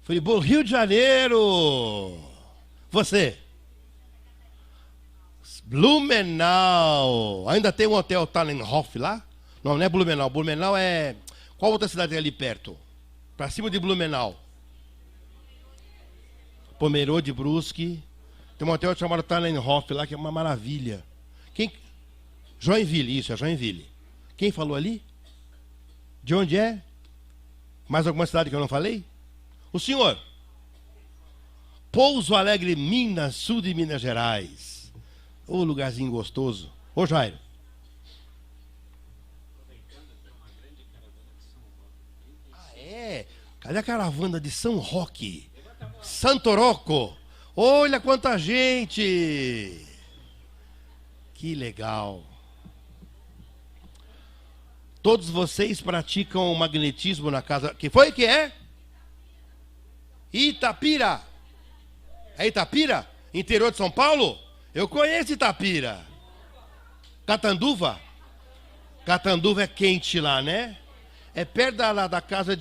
Fribolo, Rio de Janeiro. Você? Blumenau. Ainda tem um hotel Tannenhof lá? Não, não é Blumenau. Blumenau é... Qual outra cidade tem ali perto? Pra cima de Blumenau. Pomerode Brusque. Tem um hotel chamado Tannenhof lá, que é uma maravilha. Quem... Joinville, isso, é Joinville. Quem falou ali? De onde é? Mais alguma cidade que eu não falei? O senhor? Pouso Alegre, Minas, sul de Minas Gerais. Ô, lugarzinho gostoso. Ô, Jairo. Ah, é? Cadê a caravana de São Roque? Santoroco. Olha quanta gente. Que legal. Todos vocês praticam o magnetismo na casa... Que foi que é? Itapira. É Itapira? Interior de São Paulo? Eu conheço Itapira. Catanduva? Catanduva é quente lá, né? É perto da casa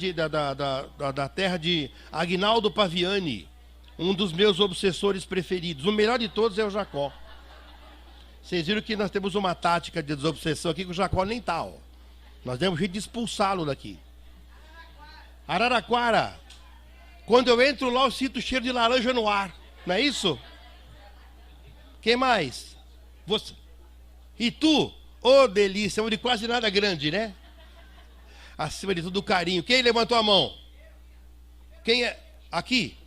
da terra de Aguinaldo Paviani. Um dos meus obsessores preferidos. O melhor de todos é o Jacó. Vocês viram que nós temos uma tática de desobsessão aqui que o Jacó nem tá, ó. Nós demos jeito de expulsá-lo daqui. Araraquara. Quando eu entro lá, eu sinto o cheiro de laranja no ar. Não é isso? Quem mais? Você. E tu? Ô, delícia. De quase nada grande, né? Acima de tudo, o carinho. Quem levantou a mão? Quem é? Aqui?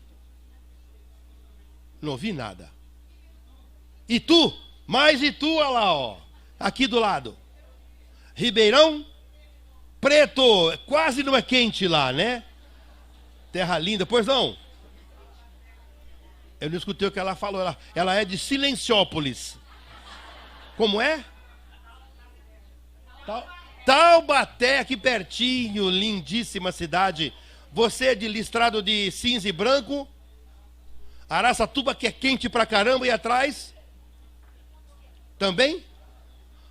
Não ouvi nada. E tu? Mais e tu, olha lá, ó. Aqui do lado. Ribeirão Preto. Quase não é quente lá, né? Terra linda. Pois não? Eu não escutei o que ela falou. Ela é de Silenciópolis. Como é? Taubaté, aqui pertinho. Lindíssima cidade. Você é de listrado de cinza e branco. Araçatuba, que é quente pra caramba. E atrás? Também?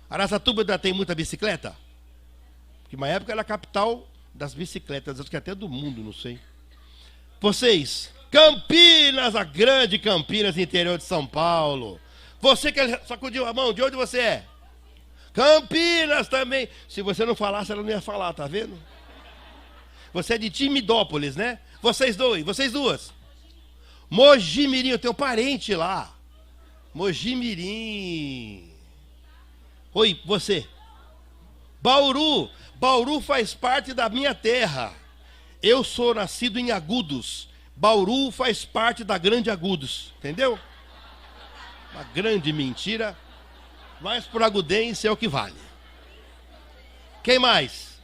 Araçatuba ainda tem muita bicicleta? Porque uma época era a capital das bicicletas. Acho que até do mundo, não sei. Vocês... Campinas, a grande Campinas, interior de São Paulo. Você que sacudiu a mão, de onde você é? Campinas também. Se você não falasse, ela não ia falar, tá vendo? Você é de Timidópolis, né? Vocês dois, vocês duas. Mojimirim, eu tenho parente lá. Mojimirim. Oi, você. Bauru. Bauru faz parte da minha terra. Eu sou nascido em Agudos. Bauru faz parte da Grande Agudos, entendeu? Uma grande mentira, mas por agudense é o que vale. Quem mais?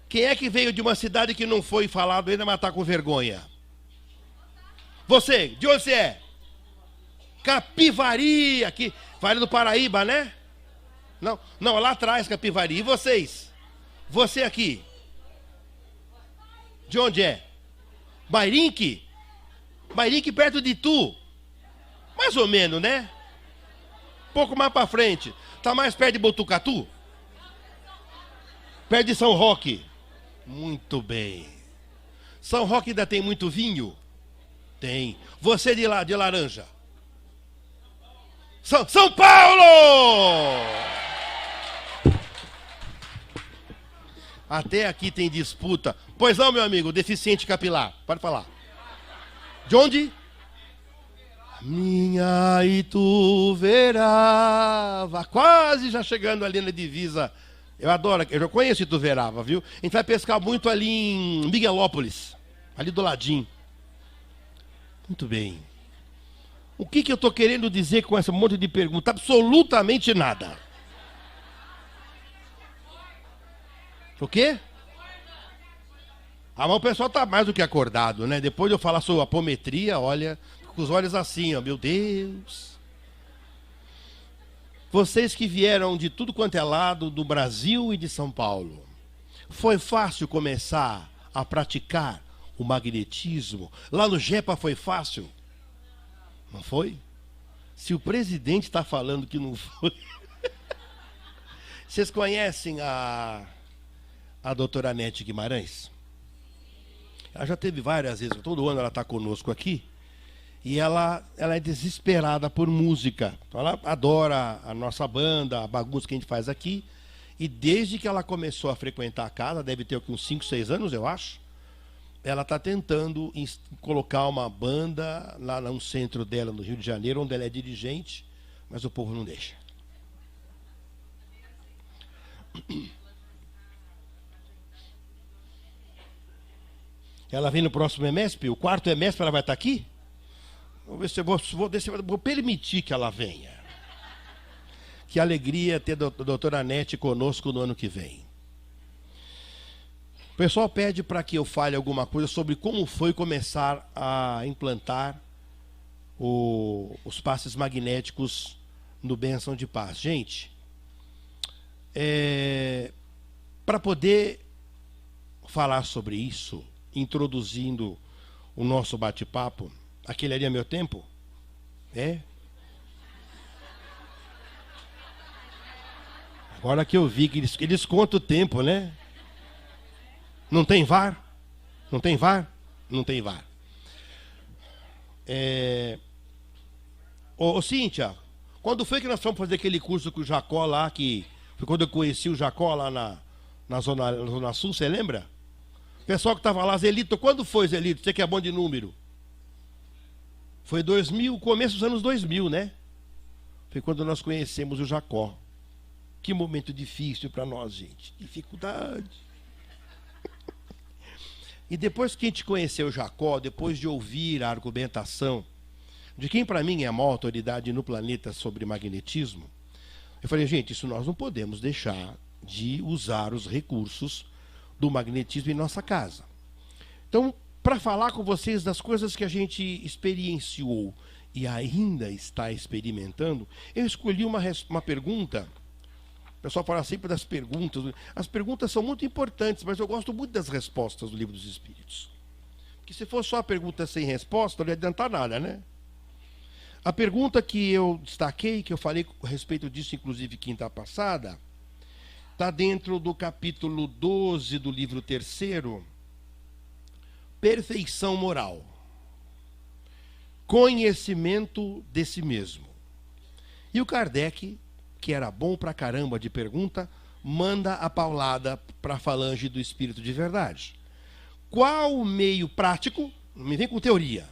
Quem é que veio de uma cidade que não foi falado ainda, mas tá com vergonha? Você, de onde você é? Capivari, aqui, Vale do Paraíba, né? Não, não, lá atrás, Capivari. E vocês? Você aqui? De onde é? Mairinque? Mairinque perto de Tu? Mais ou menos, né? Um pouco mais pra frente. Tá mais perto de Botucatu? Perto de São Roque? Muito bem. São Roque ainda tem muito vinho? Tem. Você de lá, de Laranja? São Paulo! Até aqui tem disputa. Pois não, meu amigo, deficiente capilar. Pode falar. De onde? Minha Ituverava. Quase já chegando ali na divisa. Eu adoro, eu já conheço Ituverava, viu? A gente vai pescar muito ali em Miguelópolis. Ali do ladinho. Muito bem. O que eu estou querendo dizer com esse monte de pergunta? Absolutamente nada. O quê? Ah, mas o pessoal está mais do que acordado, né? Depois de eu falar sobre apometria, olha, com os olhos assim, ó, meu Deus. Vocês que vieram de tudo quanto é lado, do Brasil e de São Paulo, foi fácil começar a praticar o magnetismo? Lá no Jepa foi fácil? Não foi? Se o presidente está falando que não foi... Vocês conhecem a doutora Nete Guimarães? Ela já teve várias vezes, todo ano ela está conosco aqui. E ela é desesperada por música. Então ela adora a nossa banda, a bagunça que a gente faz aqui. E desde que ela começou a frequentar a casa, deve ter uns 5, 6 anos, eu acho, ela está tentando colocar uma banda lá no centro dela, no Rio de Janeiro, onde ela é dirigente, mas o povo não deixa. Ela vem no próximo EMESP, o quarto EMESP ela vai estar aqui? Vou ver se eu vou permitir que ela venha. Que alegria ter a doutora Anete conosco no ano que vem. O pessoal pede para que eu fale alguma coisa sobre como foi começar a implantar os passes magnéticos no Bênção de Paz. Gente, para poder falar sobre isso, introduzindo o nosso bate-papo, aquele ali é meu tempo? É? Agora que eu vi que eles contam o tempo, né? Não tem VAR? Não tem VAR? Não tem VAR. Ô Cíntia, quando foi que nós fomos fazer aquele curso com o Jacó lá, que foi quando eu conheci o Jacó lá na Zona Sul, você lembra? O pessoal que estava lá, Zelito, quando foi, Zelito? Você que é bom de número. Foi 2000, começo dos anos 2000, né? Foi quando nós conhecemos o Jacó. Que momento difícil para nós, gente. Dificuldade. E depois que a gente conheceu o Jacó, depois de ouvir a argumentação de quem para mim é a maior autoridade no planeta sobre magnetismo, eu falei, gente, isso nós não podemos deixar de usar os recursos do magnetismo em nossa casa. Então, para falar com vocês das coisas que a gente experienciou e ainda está experimentando, eu escolhi uma pergunta. O pessoal fala sempre das perguntas. As perguntas são muito importantes, mas eu gosto muito das respostas do Livro dos Espíritos. Porque se for só a pergunta sem resposta, não ia adiantar nada, né? A pergunta que eu destaquei, que eu falei a respeito disso, inclusive quinta passada, está dentro do capítulo 12 do livro 3º, Perfeição Moral. Conhecimento de si mesmo. E o Kardec, que era bom pra caramba de pergunta, manda a paulada para a falange do Espírito de Verdade. Qual o meio prático? Não me vem com teoria.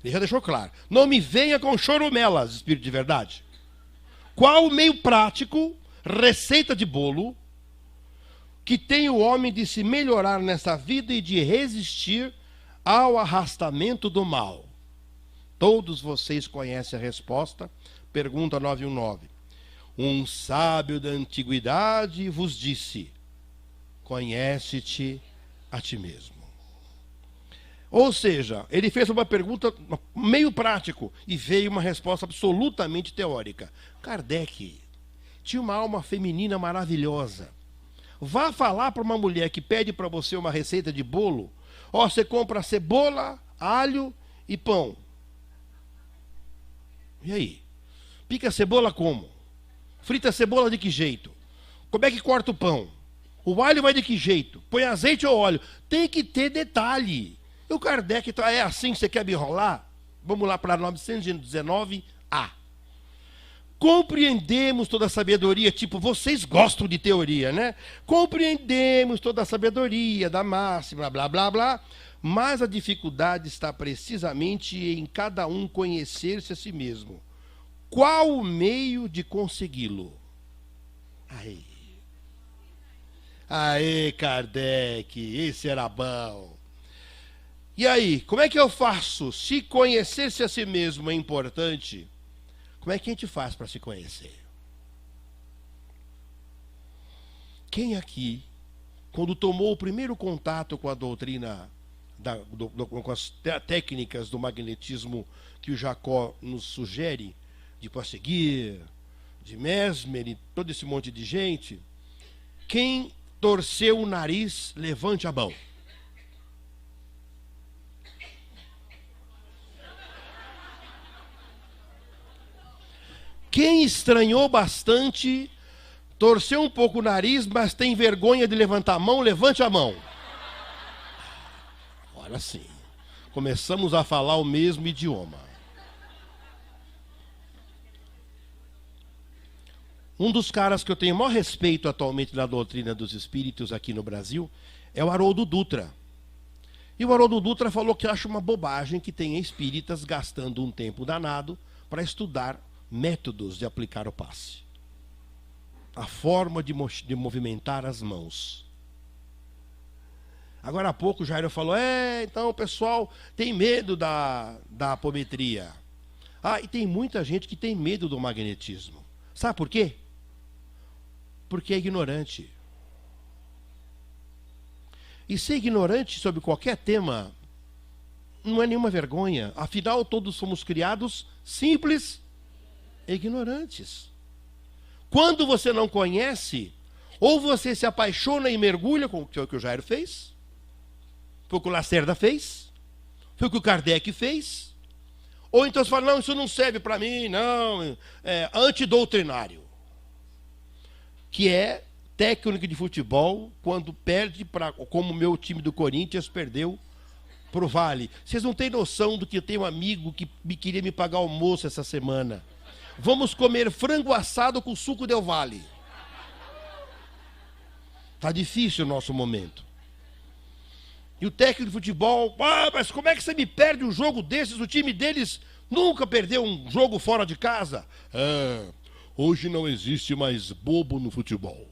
Ele já deixou claro. Não me venha com chorumelas, Espírito de Verdade. Qual o meio prático, receita de bolo, que tem o homem de se melhorar nessa vida e de resistir ao arrastamento do mal? Todos vocês conhecem a resposta. Pergunta 919. Um sábio da antiguidade vos disse: conhece-te a ti mesmo. Ou seja, ele fez uma pergunta meio prático e veio uma resposta absolutamente teórica. Kardec tinha uma alma feminina maravilhosa. Vá falar para uma mulher que pede para você uma receita de bolo. Ó, você compra cebola, alho e pão. E aí? Pica a cebola como? Frita a cebola de que jeito? Como é que corta o pão? O alho vai de que jeito? Põe azeite ou óleo? Tem que ter detalhe. E o Kardec, então, é assim que você quer me enrolar? Vamos lá para 919A. Compreendemos toda a sabedoria, tipo, vocês gostam de teoria, né? Compreendemos toda a sabedoria da máxima, blá, blá, blá, mas a dificuldade está precisamente em cada um conhecer-se a si mesmo. Qual o meio de consegui-lo? Aê, Kardec, esse era bom. E aí, como é que eu faço? Se conhecer-se a si mesmo é importante, como é que a gente faz para se conhecer? Quem aqui, quando tomou o primeiro contato com a doutrina, com as técnicas do magnetismo que o Jacó nos sugere, de Passeguier, de Mesmer e todo esse monte de gente, quem torceu o nariz, levante a mão. Quem estranhou bastante, torceu um pouco o nariz, mas tem vergonha de levantar a mão, levante a mão. Agora sim. Começamos a falar o mesmo idioma. Um dos caras que eu tenho maior respeito atualmente na doutrina dos espíritos aqui no Brasil é o Haroldo Dutra. E o Haroldo Dutra falou que acha uma bobagem que tenha espíritas gastando um tempo danado para estudar métodos de aplicar o passe. A forma de movimentar as mãos. Agora há pouco o Jairo falou, então o pessoal tem medo da apometria. E tem muita gente que tem medo do magnetismo. Sabe por quê? Porque é ignorante. E ser ignorante sobre qualquer tema não é nenhuma vergonha. Afinal, todos somos criados simples e ignorantes. Quando você não conhece, ou você se apaixona e mergulha, como foi o que o Jairo fez, foi o que o Lacerda fez, foi o que o Kardec fez, ou então você fala, não, isso não serve para mim, não, é antidoutrinário. Que é técnico de futebol quando perde, como o meu time do Corinthians perdeu para o Vale. Vocês não têm noção do que eu tenho um amigo que queria me pagar almoço essa semana. Vamos comer frango assado com suco Del Valle. Está difícil o nosso momento. E o técnico de futebol, mas como é que você me perde um jogo desses? O time deles nunca perdeu um jogo fora de casa. Hoje não existe mais bobo no futebol.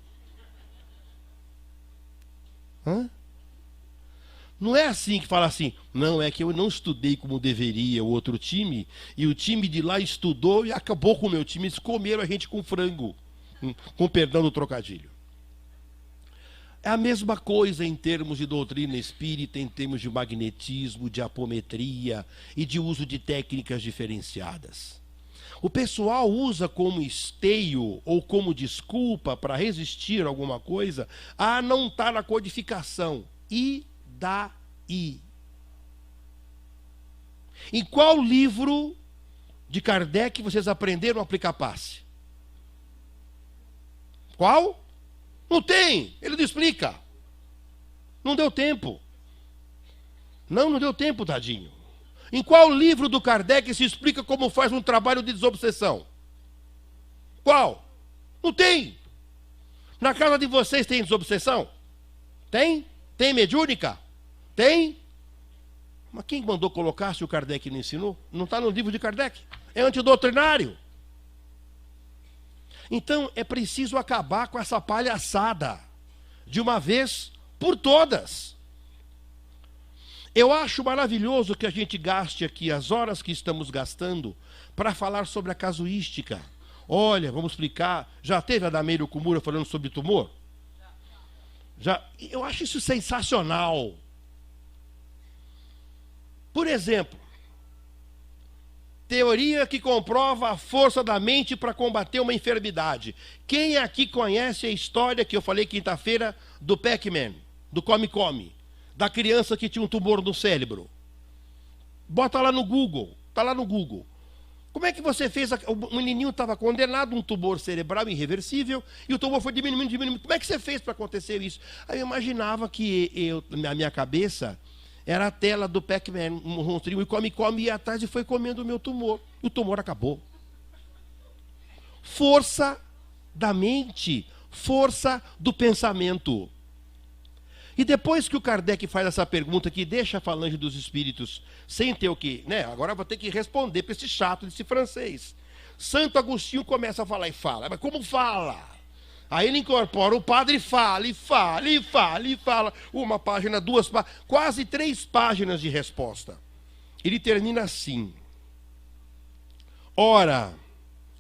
Não é assim que fala assim, não, é que eu não estudei como deveria o outro time, e o time de lá estudou e acabou com o meu time, eles comeram a gente com frango, com perdão do trocadilho. É a mesma coisa em termos de doutrina espírita, em termos de magnetismo, de apometria e de uso de técnicas diferenciadas. O pessoal usa como esteio ou como desculpa para resistir a alguma coisa a não estar na codificação. E daí? Em qual livro de Kardec vocês aprenderam a aplicar passe? Qual? Não tem, ele não explica. Não deu tempo. Não deu tempo, tadinho. Em qual livro do Kardec se explica como faz um trabalho de desobsessão? Qual? Não tem. Na casa de vocês tem desobsessão? Tem? Tem mediúnica? Tem? Mas quem mandou colocar se o Kardec não ensinou? Não está no livro de Kardec. É antidoutrinário. Então é preciso acabar com essa palhaçada de uma vez por todas. Eu acho maravilhoso que a gente gaste aqui as horas que estamos gastando para falar sobre a casuística. Olha, vamos explicar. Já teve a Dameiro Kumura falando sobre tumor? Já. Eu acho isso sensacional. Por exemplo, teoria que comprova a força da mente para combater uma enfermidade. Quem aqui conhece a história que eu falei quinta-feira do Pac-Man, do Come-Come? Da criança que tinha um tumor no cérebro. Bota lá no Google. Está lá no Google. Como é que você fez? O menininho estava condenado, um tumor cerebral irreversível, e o tumor foi diminuindo. Como é que você fez para acontecer isso? Aí eu imaginava que na minha cabeça era a tela do Pac-Man, um monstrinho, e come, ia atrás e foi comendo o meu tumor. E o tumor acabou. Força da mente, força do pensamento. E depois que o Kardec faz essa pergunta que deixa a falange dos espíritos sem ter o que, né? Agora eu vou ter que responder para esse chato desse francês. Santo Agostinho começa a falar e fala. Mas como fala? Aí ele incorpora o padre e fala. Uma página, duas páginas, quase 3 páginas de resposta. Ele termina assim. Ora,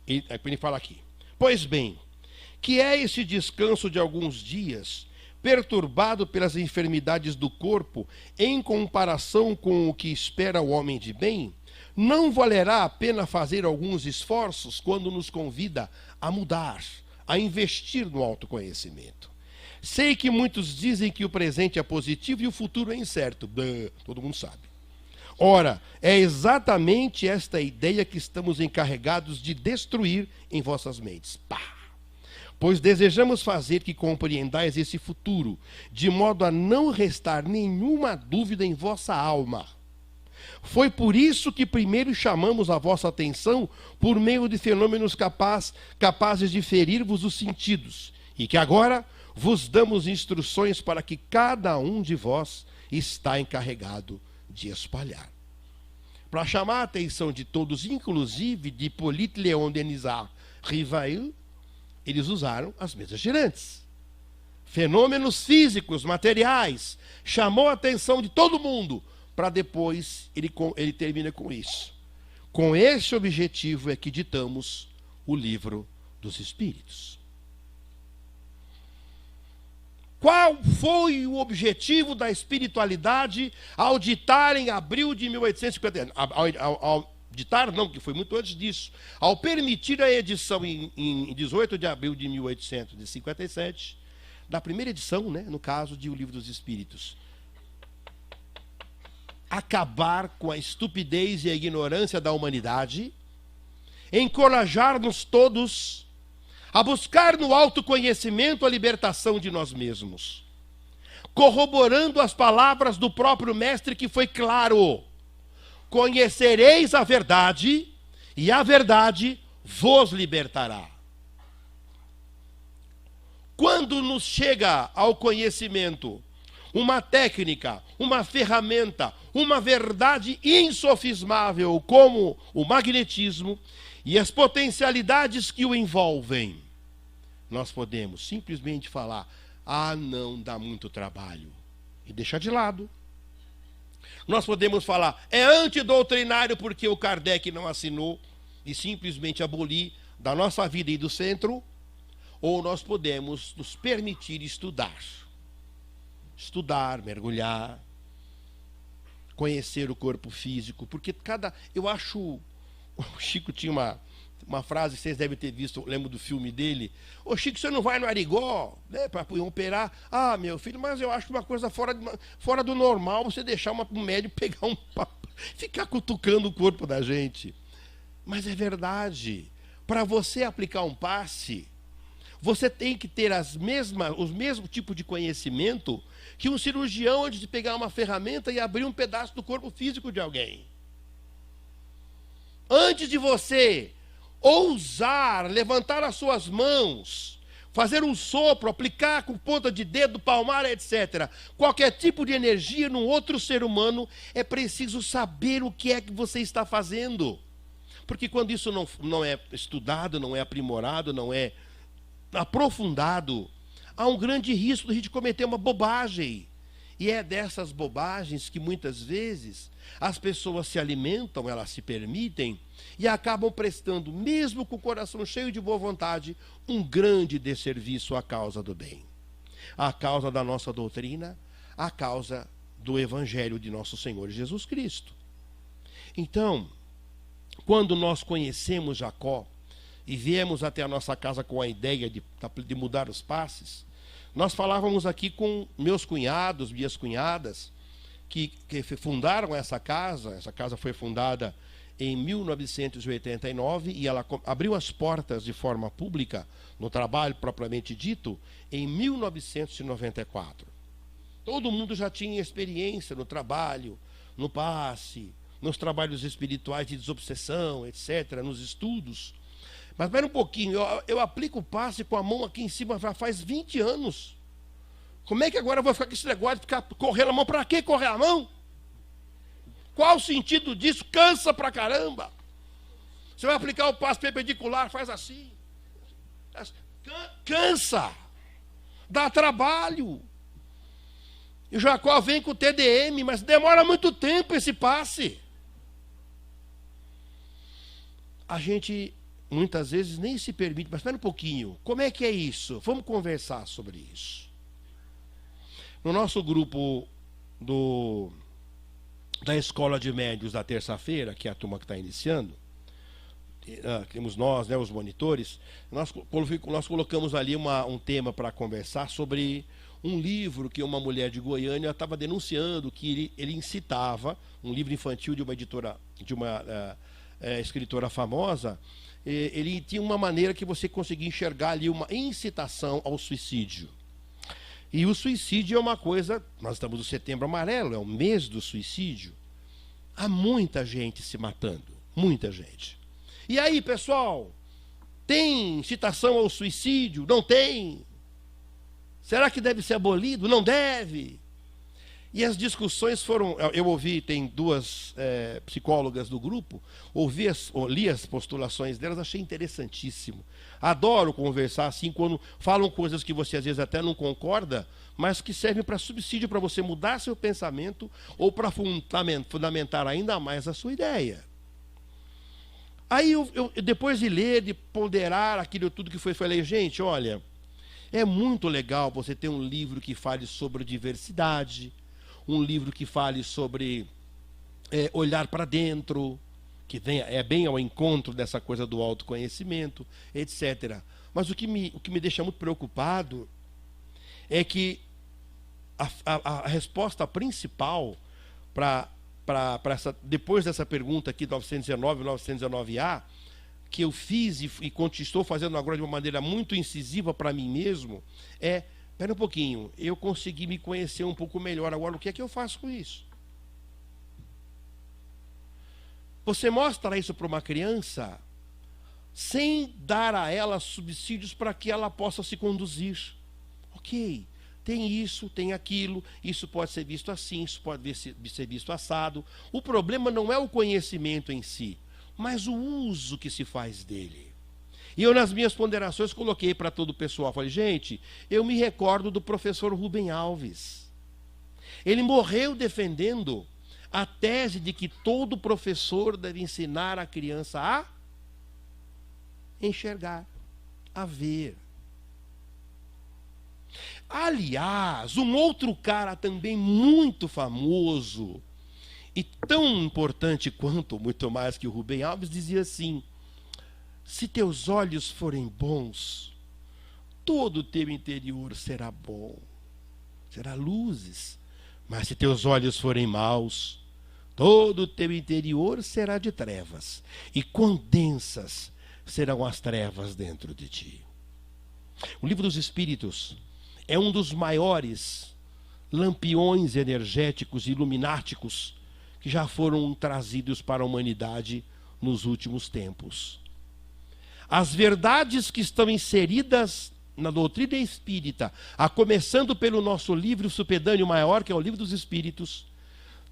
ele fala aqui. Pois bem, que é esse descanso de alguns dias perturbado pelas enfermidades do corpo, em comparação com o que espera o homem de bem, não valerá a pena fazer alguns esforços quando nos convida a mudar, a investir no autoconhecimento. Sei que muitos dizem que o presente é positivo e o futuro é incerto. Todo mundo sabe. Ora, é exatamente esta ideia que estamos encarregados de destruir em vossas mentes. Pá! pois desejamos fazer que compreendais esse futuro, de modo a não restar nenhuma dúvida em vossa alma. Foi por isso que primeiro chamamos a vossa atenção por meio de fenômenos capazes de ferir-vos os sentidos, e que agora vos damos instruções para que cada um de vós está encarregado de espalhar. Para chamar a atenção de todos, inclusive de Hippolyte Léon Denis Rivail, eles usaram as mesas girantes. Fenômenos físicos, materiais, chamou a atenção de todo mundo, para depois ele termina com isso. Com esse objetivo é que ditamos o livro dos Espíritos. Qual foi o objetivo da espiritualidade ao ditar em abril de 1850? Ao ditar, não, que foi muito antes disso. Ao permitir a edição em 18 de abril de 1857, da primeira edição, né, no caso de O Livro dos Espíritos. Acabar com a estupidez e a ignorância da humanidade, encorajar-nos todos a buscar no autoconhecimento a libertação de nós mesmos, corroborando as palavras do próprio Mestre, que foi claro: conhecereis a verdade, e a verdade vos libertará. Quando nos chega ao conhecimento uma técnica, uma ferramenta, uma verdade insofismável como o magnetismo e as potencialidades que o envolvem, nós podemos simplesmente falar: ah, não, dá muito trabalho, e deixar de lado. Nós podemos falar: é antidoutrinário porque o Kardec não assinou, e simplesmente abolir da nossa vida e do centro. Ou nós podemos nos permitir estudar, mergulhar, conhecer o corpo físico, porque eu acho, o Chico tinha uma frase que vocês devem ter visto, eu lembro do filme dele: ô Chico, você não vai no Arigó, né, para operar? Ah, meu filho, mas eu acho uma coisa fora do normal você deixar um médico pegar ficar cutucando o corpo da gente. Mas é verdade, para você aplicar um passe, você tem que ter o mesmo tipo de conhecimento que um cirurgião antes de pegar uma ferramenta e abrir um pedaço do corpo físico de alguém. Antes de você ousar levantar as suas mãos, fazer um sopro, aplicar com ponta de dedo, palmar, etc., qualquer tipo de energia num outro ser humano, é preciso saber o que é que você está fazendo. Porque quando isso não é estudado, não é aprimorado, não é aprofundado, há um grande risco de a gente cometer uma bobagem. E é dessas bobagens que muitas vezes as pessoas se alimentam, elas se permitem e acabam prestando, mesmo com o coração cheio de boa vontade, um grande desserviço à causa do bem, à causa da nossa doutrina, à causa do Evangelho de nosso Senhor Jesus Cristo. Então, quando nós conhecemos Jacó e viemos até a nossa casa com a ideia de mudar os passes, nós falávamos aqui com meus cunhados, minhas cunhadas, que fundaram essa casa. Essa casa foi fundada em 1989 e ela abriu as portas de forma pública, no trabalho propriamente dito, em 1994. Todo mundo já tinha experiência no trabalho, no passe, nos trabalhos espirituais de desobsessão, etc., nos estudos. Mas espera um pouquinho, eu aplico o passe com a mão aqui em cima já faz 20 anos. Como é que agora eu vou ficar com esse negócio de ficar correndo a mão? Para que correr a mão? Qual o sentido disso? Cansa pra caramba. Você vai aplicar o passe perpendicular, faz assim. Cansa. Dá trabalho. E o Jacó vem com o TDM, mas demora muito tempo esse passe. A gente muitas vezes nem se permite, mas espera um pouquinho, como é que é isso? Vamos conversar sobre isso. No nosso grupo da Escola de Médios da terça-feira, que é a turma que está iniciando, temos nós, né, os monitores, nós colocamos ali um tema para conversar sobre um livro que uma mulher de Goiânia estava denunciando, que ele incitava, um livro infantil de uma editora, escritora famosa, ele tinha uma maneira que você conseguia enxergar ali uma incitação ao suicídio. E o suicídio é uma coisa, nós estamos no Setembro Amarelo, é o mês do suicídio. Há muita gente se matando, muita gente. E aí, pessoal, tem incitação ao suicídio? Não tem? Será que deve ser abolido? Não deve. E as discussões foram... Eu ouvi, tem duas psicólogas do grupo, li as postulações delas, achei interessantíssimo. Adoro conversar assim, quando falam coisas que você às vezes até não concorda, mas que servem para subsídio, para você mudar seu pensamento ou para fundamentar ainda mais a sua ideia. Aí, depois de ler, de ponderar aquilo tudo que foi, falei, gente, olha, é muito legal você ter um livro que fale sobre diversidade, um livro que fale sobre olhar para dentro, que venha bem ao encontro dessa coisa do autoconhecimento, etc. Mas o que me deixa muito preocupado é que a resposta principal depois dessa pergunta aqui, 919 e 919A, que eu fiz e estou fazendo agora de uma maneira muito incisiva para mim mesmo, espera um pouquinho, eu consegui me conhecer um pouco melhor, agora o que é que eu faço com isso? Você mostra isso para uma criança sem dar a ela subsídios para que ela possa se conduzir. Ok, tem isso, tem aquilo, isso pode ser visto assim, isso pode ser visto assado. O problema não é o conhecimento em si, mas o uso que se faz dele. E eu, nas minhas ponderações, coloquei para todo o pessoal, falei, gente, eu me recordo do professor Rubem Alves. Ele morreu defendendo a tese de que todo professor deve ensinar a criança a enxergar, a ver. Aliás, um outro cara também muito famoso e tão importante quanto, muito mais que o Rubem Alves, dizia assim, se teus olhos forem bons, todo o teu interior será bom, será luzes, mas se teus olhos forem maus, todo o teu interior será de trevas, e quão densas serão as trevas dentro de ti. O Livro dos Espíritos é um dos maiores lampiões energéticos e ilumináticos que já foram trazidos para a humanidade nos últimos tempos. As verdades que estão inseridas na doutrina espírita, a começando pelo nosso livro supedâneo maior, que é o Livro dos Espíritos,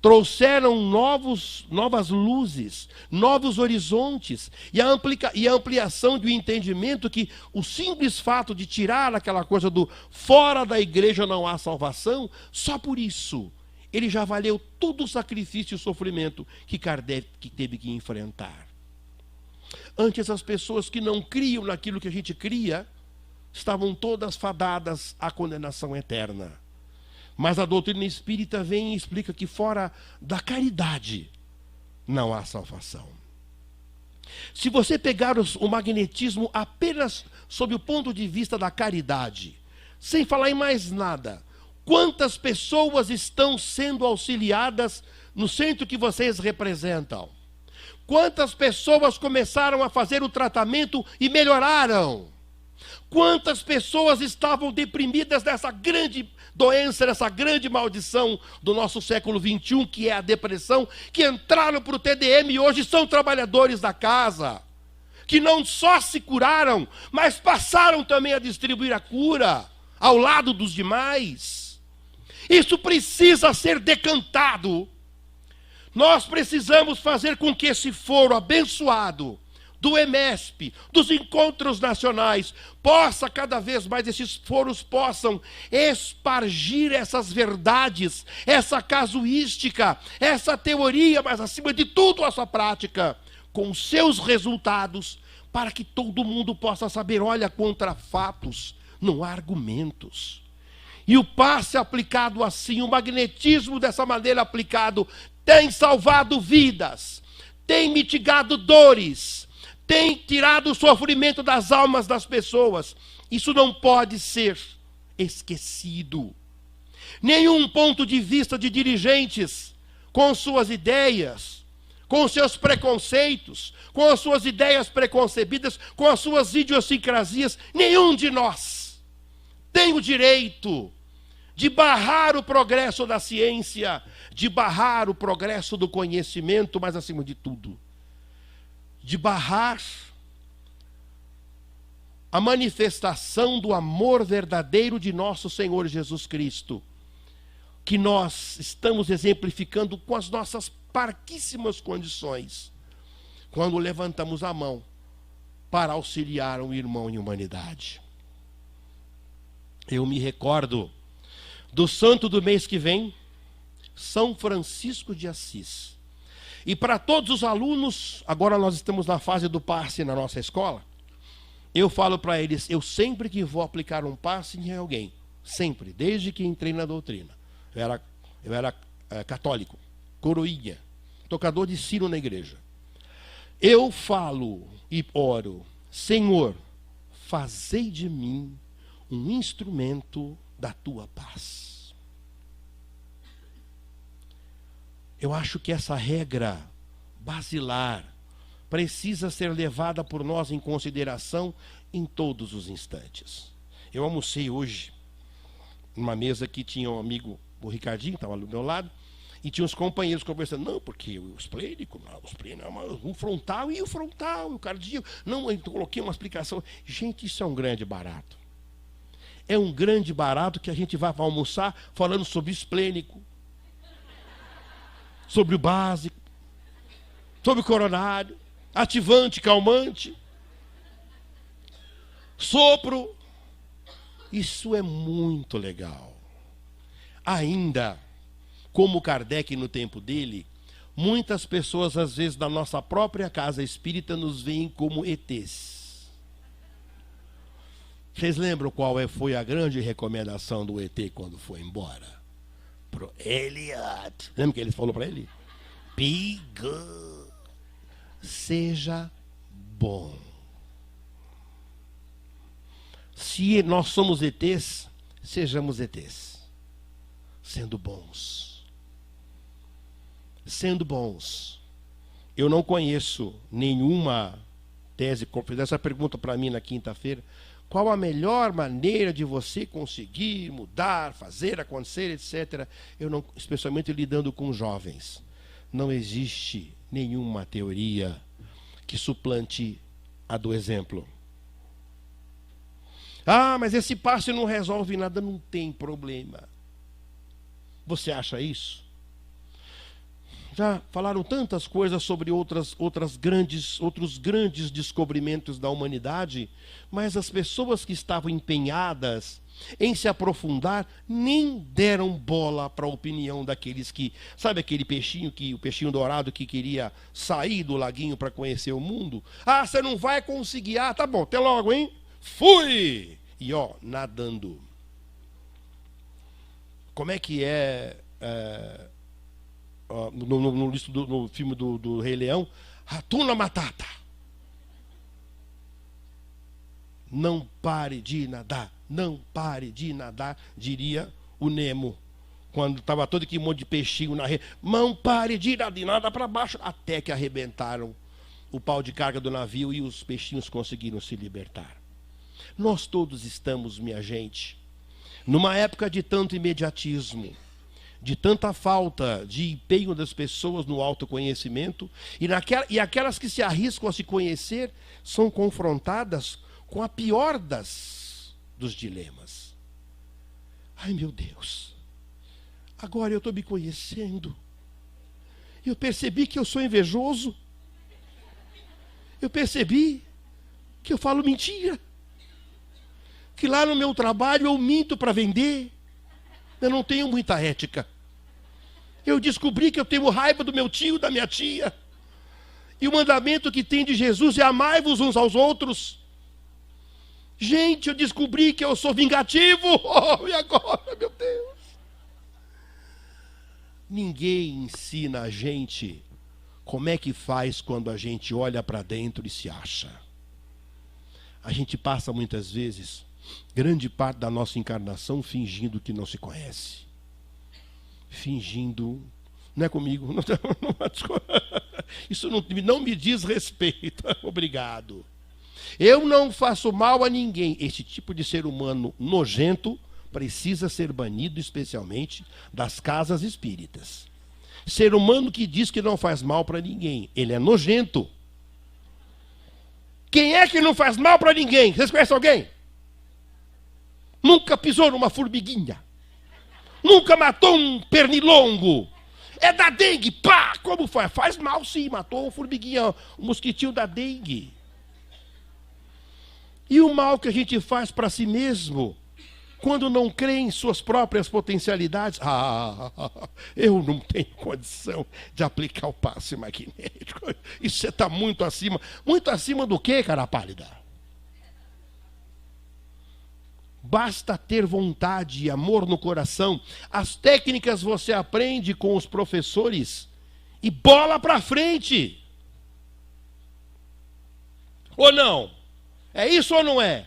trouxeram novas luzes, novos horizontes, e a ampliação do entendimento que o simples fato de tirar aquela coisa do fora da igreja não há salvação, só por isso ele já valeu todo o sacrifício e o sofrimento que Kardec teve que enfrentar. Antes, as pessoas que não criam naquilo que a gente cria, estavam todas fadadas à condenação eterna. Mas a doutrina espírita vem e explica que fora da caridade não há salvação. Se você pegar o magnetismo apenas sob o ponto de vista da caridade, sem falar em mais nada, quantas pessoas estão sendo auxiliadas no centro que vocês representam? Quantas pessoas começaram a fazer o tratamento e melhoraram? Quantas pessoas estavam deprimidas dessa grande doença, dessa grande maldição do nosso século XXI, que é a depressão, que entraram para o TDM e hoje são trabalhadores da casa, que não só se curaram, mas passaram também a distribuir a cura ao lado dos demais. Isso precisa ser decantado. Nós precisamos fazer com que esse foro abençoado do EMESP, dos encontros nacionais, possa cada vez mais, esses foros possam espargir essas verdades, essa casuística, essa teoria, mas acima de tudo a sua prática, com seus resultados, para que todo mundo possa saber, olha, contra fatos, não há argumentos. E o passe aplicado assim, o magnetismo dessa maneira aplicado, tem salvado vidas, tem mitigado dores, tem tirado o sofrimento das almas das pessoas. Isso não pode ser esquecido. Nenhum ponto de vista de dirigentes, com suas ideias, com os seus preconceitos, com as suas ideias preconcebidas, com as suas idiosincrasias. Nenhum de nós tem o direito de barrar o progresso da ciência, de barrar o progresso do conhecimento, mas acima de tudo, de barrar a manifestação do amor verdadeiro de nosso Senhor Jesus Cristo, que nós estamos exemplificando com as nossas parquíssimas condições, quando levantamos a mão para auxiliar um irmão em humanidade. Eu me recordo do santo do mês que vem, São Francisco de Assis. E para todos os alunos, agora nós estamos na fase do passe na nossa escola, eu falo para eles, eu sempre que vou aplicar um passe em alguém, sempre, desde que entrei na doutrina. Eu era católico, coroinha, tocador de sino na igreja. Eu falo e oro, Senhor, fazei de mim um instrumento da tua paz. Eu acho que essa regra basilar precisa ser levada por nós em consideração em todos os instantes. Eu almocei hoje numa mesa que tinha um amigo, o Ricardinho, estava do meu lado, e tinha uns companheiros conversando, não, porque o esplênico, o frontal e o frontal, o cardíaco. Não, eu coloquei uma explicação. Gente, isso é um grande barato. É um grande barato que a gente vai almoçar falando sobre o esplênico, sobre o básico, sobre o coronário, ativante, calmante, sopro. Isso é muito legal. Ainda, como Kardec no tempo dele, muitas pessoas, às vezes, da nossa própria casa espírita, nos veem como ETs. Vocês lembram qual foi a grande recomendação do ET quando foi embora? Pro Elliot. Lembra que ele falou para ele? Be good. Seja bom. Se nós somos ETs, sejamos ETs. Sendo bons. Sendo bons. Eu não conheço nenhuma tese, fizeram essa pergunta para mim na quinta-feira, qual a melhor maneira de você conseguir mudar, fazer acontecer, etc. Eu não, especialmente lidando com jovens, não existe nenhuma teoria que suplante a do exemplo. Ah, mas esse passe não resolve nada, não tem problema. Você acha isso? Já falaram tantas coisas sobre outros grandes descobrimentos da humanidade, mas as pessoas que estavam empenhadas em se aprofundar nem deram bola para a opinião daqueles que... Sabe aquele peixinho, o peixinho dourado que queria sair do laguinho para conhecer o mundo? Ah, você não vai conseguir. Ah, tá bom, até logo, hein? Fui! E ó, nadando. Como é que no filme do Rei Leão? Hakuna Matata. Não pare de nadar, não pare de nadar, diria o Nemo, quando estava todo aquele monte de peixinho na rede. Não pare de nadar para baixo, até que arrebentaram o pau de carga do navio e os peixinhos conseguiram se libertar. Nós todos estamos, minha gente, numa época de tanto imediatismo, de tanta falta de empenho das pessoas no autoconhecimento, e aquelas que se arriscam a se conhecer são confrontadas com a pior dos dilemas. Ai, meu Deus, agora eu estou me conhecendo, eu percebi que eu sou invejoso, eu percebi que eu falo mentira, que lá no meu trabalho eu minto para vender, eu não tenho muita ética. Eu descobri que eu tenho raiva do meu tio, da minha tia. E o mandamento que tem de Jesus é amai-vos uns aos outros. Gente, eu descobri que eu sou vingativo. Oh, e agora, meu Deus? Ninguém ensina a gente como é que faz quando a gente olha para dentro e se acha. A gente passa muitas vezes grande parte da nossa encarnação fingindo que não se conhece. Fingindo, não é comigo, Isso não me diz respeito. Obrigado. Eu não faço mal a ninguém. Esse tipo de ser humano nojento precisa ser banido, especialmente das casas espíritas. Ser humano que diz que não faz mal para ninguém. Ele é nojento. Quem é que não faz mal para ninguém? Vocês conhecem alguém? Nunca pisou numa formiguinha. Nunca matou um pernilongo. É da dengue. Pá! Como faz? Faz mal sim. Matou uma formiguinha, um mosquitinho da dengue. E o mal que a gente faz para si mesmo, quando não crê em suas próprias potencialidades? Eu não tenho condição de aplicar o passe magnético. Isso você está muito acima. Muito acima do quê, cara pálida? Basta ter vontade e amor no coração. As técnicas você aprende com os professores. E bola para frente. Ou não? É isso ou não é?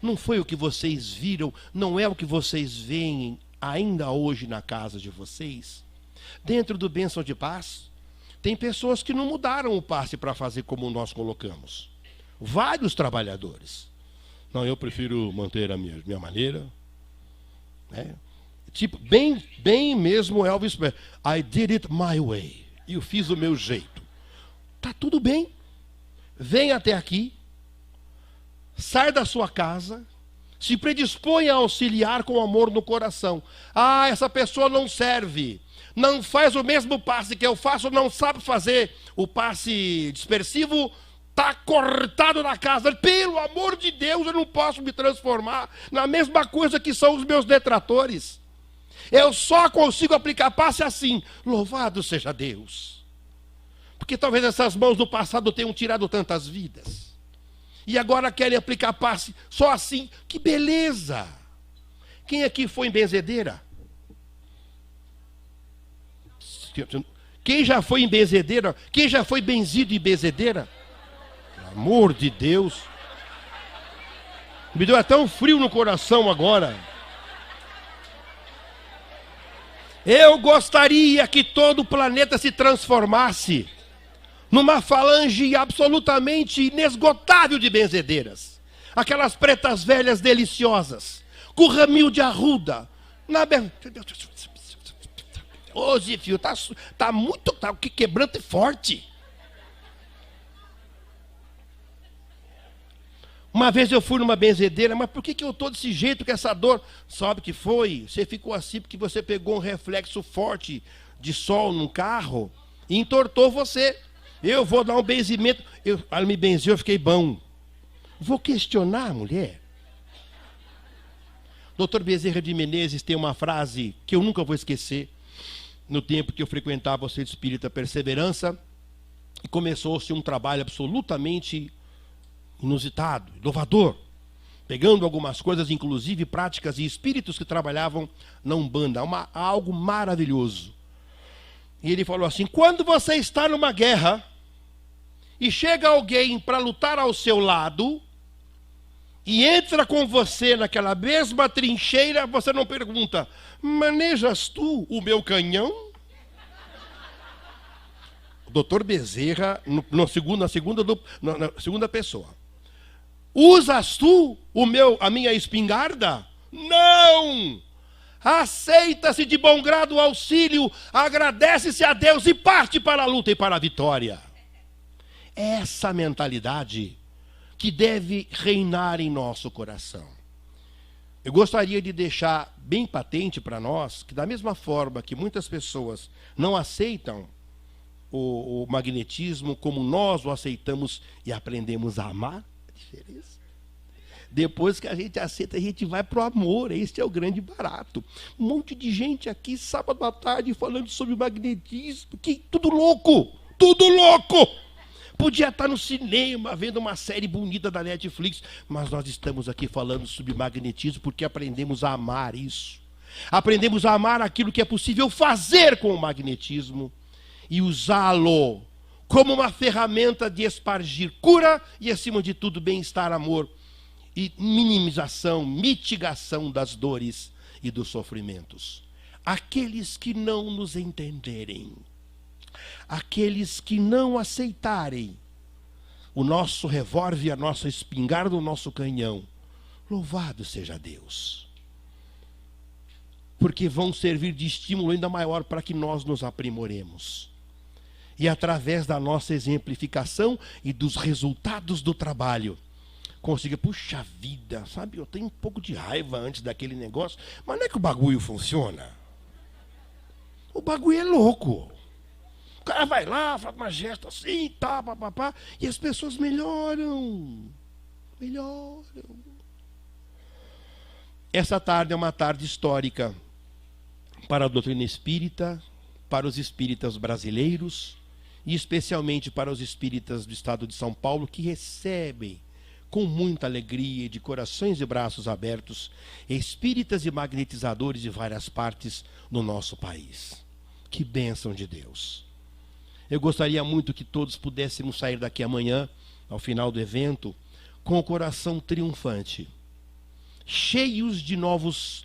Não foi o que vocês viram, não é o que vocês veem ainda hoje na casa de vocês? Dentro do Bênção de Paz, tem pessoas que não mudaram o passe para fazer como nós colocamos. Vários trabalhadores. Não, eu prefiro manter a minha maneira. Né? Tipo, bem mesmo Elvis Presley. I did it my way. Eu fiz o meu jeito. Tá tudo bem. Vem até aqui. Sai da sua casa, se predispõe a auxiliar com amor no coração. Essa pessoa não serve, não faz o mesmo passe que eu faço, não sabe fazer o passe dispersivo, está cortado na casa. Pelo amor de Deus, eu não posso me transformar na mesma coisa que são os meus detratores. Eu só consigo aplicar passe assim. Louvado seja Deus. Porque talvez essas mãos do passado tenham tirado tantas vidas. E agora querem aplicar passe só assim. Que beleza! Quem aqui foi em benzedeira? Quem já foi em benzedeira? Quem já foi benzido em benzedeira? Pelo amor de Deus! Me deu até um frio no coração agora. Eu gostaria que todo o planeta se transformasse numa falange absolutamente inesgotável de benzedeiras. Aquelas pretas velhas deliciosas, com ramil de arruda. Ô, Zifio, tá muito quebrante e forte. Uma vez eu fui numa benzedeira, mas por que eu estou desse jeito, com essa dor? Sabe que foi? Você ficou assim porque você pegou um reflexo forte de sol num carro e entortou você. Eu vou dar um benzimento. Ela me benzeu, eu fiquei bom. Vou questionar a mulher. Dr. Bezerra de Menezes tem uma frase que eu nunca vou esquecer. No tempo que eu frequentava o Centro Espírita Perseverança, e começou-se um trabalho absolutamente inusitado, inovador, pegando algumas coisas, inclusive práticas e espíritos que trabalhavam na Umbanda, algo maravilhoso. E ele falou assim: quando você está numa guerra e chega alguém para lutar ao seu lado e entra com você naquela mesma trincheira, você não pergunta: manejas tu o meu canhão? O doutor Bezerra, na segunda pessoa: usas tu a minha espingarda? Não! Aceita-se de bom grado o auxílio, agradece-se a Deus e parte para a luta e para a vitória. Essa mentalidade que deve reinar em nosso coração. Eu gostaria de deixar bem patente para nós que, da mesma forma que muitas pessoas não aceitam o magnetismo como nós o aceitamos e aprendemos a amar, a diferença. Depois que a gente aceita, a gente vai para o amor. Esse é o grande barato. Um monte de gente aqui, sábado à tarde, falando sobre magnetismo. Tudo louco! Tudo louco! Podia estar no cinema, vendo uma série bonita da Netflix, mas nós estamos aqui falando sobre magnetismo porque aprendemos a amar isso. Aprendemos a amar aquilo que é possível fazer com o magnetismo e usá-lo como uma ferramenta de espargir cura e, acima de tudo, bem-estar, amor e minimização, mitigação das dores e dos sofrimentos. Aqueles que não nos entenderem, Aqueles que não aceitarem o nosso revólver, a nossa espingarda, o nosso canhão, louvado seja Deus. Porque vão servir de estímulo ainda maior para que nós nos aprimoremos. E através da nossa exemplificação e dos resultados do trabalho, consiga, puxa vida, sabe, eu tenho um pouco de raiva antes daquele negócio, mas não é que o bagulho funciona. O bagulho é louco. O cara vai lá, faz uma gesta assim, tá, papapá, e as pessoas melhoram. Melhoram. Essa tarde é uma tarde histórica para a doutrina espírita, para os espíritas brasileiros, e especialmente para os espíritas do estado de São Paulo, que recebem com muita alegria, de corações e braços abertos, espíritas e magnetizadores de várias partes no nosso país. Que bênção de Deus! Eu gostaria muito que todos pudéssemos sair daqui amanhã, ao final do evento, com o coração triunfante, cheios de novos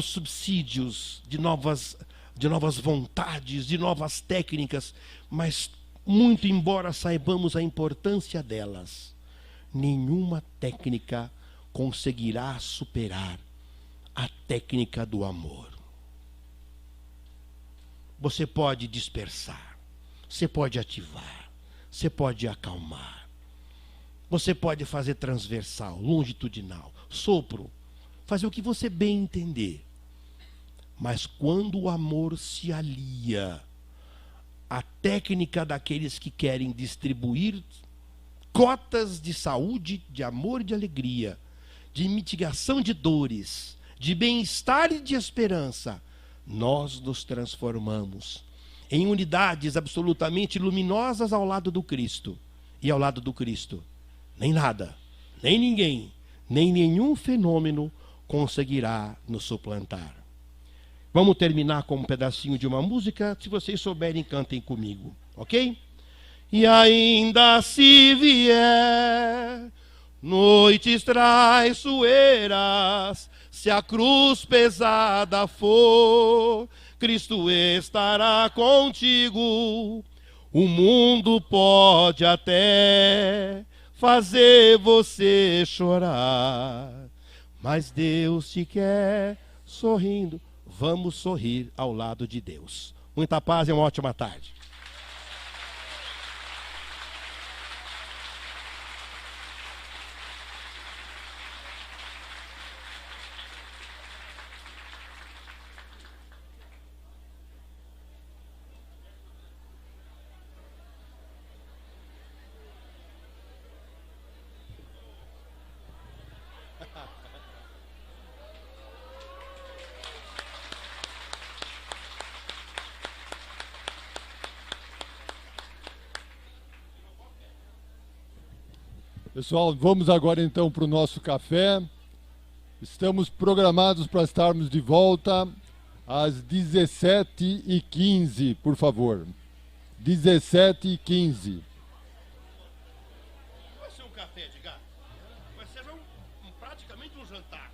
subsídios, de novas vontades, de novas técnicas, mas muito embora saibamos a importância delas, nenhuma técnica conseguirá superar a técnica do amor. Você pode dispersar, você pode ativar, você pode acalmar, você pode fazer transversal, longitudinal, sopro, fazer o que você bem entender. Mas quando o amor se alia à técnica daqueles que querem distribuir cotas de saúde, de amor e de alegria, de mitigação de dores, de bem-estar e de esperança, nós nos transformamos em unidades absolutamente luminosas ao lado do Cristo. E ao lado do Cristo, nem nada, nem ninguém, nem nenhum fenômeno conseguirá nos suplantar. Vamos terminar com um pedacinho de uma música. Se vocês souberem, cantem comigo, ok? E ainda se vier noites traiçoeiras, se a cruz pesada for, Cristo estará contigo. O mundo pode até fazer você chorar, mas Deus te quer sorrindo. Vamos sorrir ao lado de Deus. Muita paz e uma ótima tarde. Pessoal, vamos agora então para o nosso café. Estamos programados para estarmos de volta às 17h15, por favor. 17h15. Vai ser um café de gato? Vai ser praticamente um jantar.